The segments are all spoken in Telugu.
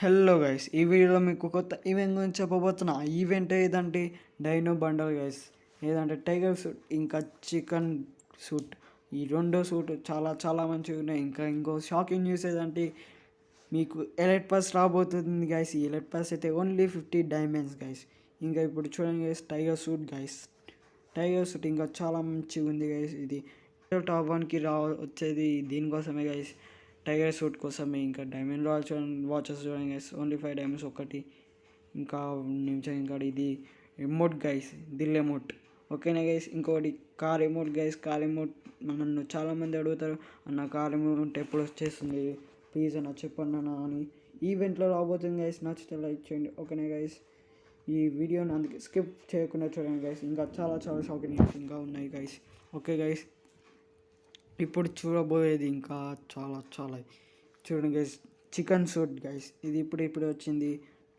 హలో గైస్, ఈ వీడియోలో మీకు కొత్త ఈవెంట్ గురించి చెప్పబోతున్నా. ఈవెంట్ ఏదంటే డైనో బండల్ గైస్. ఏదంటే టైగర్ సూట్ ఇంకా చికెన్ సూట్. ఈ రెండో సూట్ చాలా చాలా మంచిగా ఉన్నాయి. ఇంకో షాకింగ్ న్యూస్ ఏదంటే మీకు ఎలైట్ పాస్ రాబోతుంది గైస్. ఈ ఎలైట్ పాస్ అయితే ఓన్లీ 50 డైమండ్స్ గైస్. ఇంకా ఇప్పుడు చూడండి guys, tiger suit guys. Tiger suit ఇంకా చాలా మంచిగా ఉంది గైస్. ఇది టాప్ 1కి వచ్చేది దీనికోసమే గైస్, టైగర్ సూట్ కోసమే. ఇంకా డైమండ్ వాచెస్ చూడండి గైస్, ఓన్లీ 5 డైమండ్స్ ఒకటి. ఇంకా నిమిషం ఇంకా ఇది ఎమోట్ గైస్, దిల్ ఎమోట్. ఓకేనా గైస్. ఇంకోటి car emote guys. Car emote నన్ను చాలామంది అడుగుతారు, అన్న కార్ ఎమోట్ ఎప్పుడు వచ్చేస్తుంది ప్లీజ్ అన్న చెప్పండి అన్న అని. ఈవెంట్లో రాబోతుంది గైస్. నచ్చితే లైక్ చేయండి. ఓకేనా గైస్. ఈ వీడియోని అందుకే స్కిప్ చేయకుండా చూడండి గైస్. ఇంకా చాలా చాలా షాకింగ్ ఇంకా ఉన్నాయి గైస్. ఓకే గైస్, ఇప్పుడు చూడబోయేది ఇంకా చాలా చాలా చూడండి గైస్, చికెన్ సూట్ గైస్. ఇది ఇప్పుడు వచ్చింది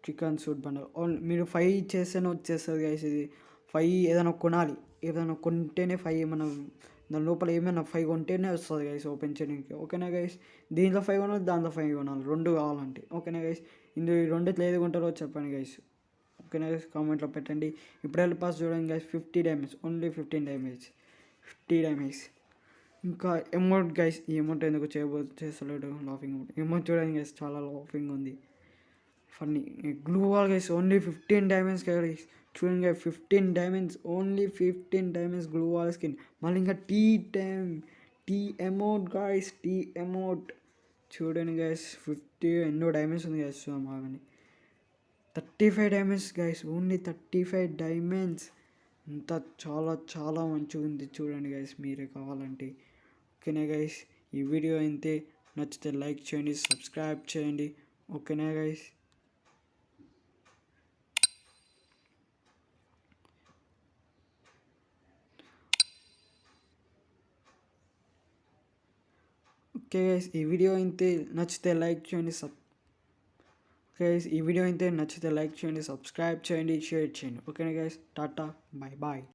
చికెన్ సూట్ బండల్. మీరు 5 చేస్తేనే వచ్చేస్తుంది గైస్. ఇది 5 ఏదైనా కొనాలి, ఏదైనా కొంటేనే 5 మనం దాని లోపల ఏమైనా 5 కొంటేనే వస్తుంది గైస్ ఓపెన్ చేయడానికి. ఓకేనా గైస్. దీంట్లో 5 కొనాలి, దాంట్లో 5 కొనాలి, 2 కావాలంటే. ఓకేనా గైస్. ఇందులో ఈ రెండిట్లో ఏది కొంటారో చెప్పండి గైస్. ఓకేనా గైస్, కామెంట్లో పెట్టండి. ఇప్పుడు వెళ్ళి పాస్ చూడండి guys, 50 damage, only 15 damage, 50 damage. ఇంకా ఎమౌంట్ గైస్. ఈ అమౌంట్ ఎందుకు చేస్తలేడు లాఫింగ్ అమౌంట్. అమౌంట్ చూడండి గైస్, చాలా లాఫింగ్ ఉంది, funny. Glue wall guys, only 15 diamonds guys. చూడండి guys, 15 diamonds, only 15 diamonds glue wall skin. మళ్ళీ ఇంకా టీ అమౌంట్ గైస్, టీ అమౌంట్ చూడండి గైస్. 50 ఎన్నో డైమండ్స్ ఉంది గైస్. బాగానే 35 డైమండ్స్ గైస్, ఓన్లీ 35 డైమండ్స్. అంతా చాలా చాలా మంచిగా ఉంది చూడండి గైస్, మీరే కావాలంటే. ఓకేనా గైస్. ఈ వీడియో అయితే నచ్చితే లైక్ చేయండి, సబ్స్క్రైబ్ చేయండి. ఓకేనా గైస్. ఓకే గైస్, ఈ వీడియో అయితే నచ్చితే లైక్ చేయండి. గైస్, ఈ వీడియో అయితే నచ్చితే లైక్ చేయండి, సబ్స్క్రైబ్ చేయండి, షేర్ చేయండి. ఓకేనా గైస్. Tata, bye bye.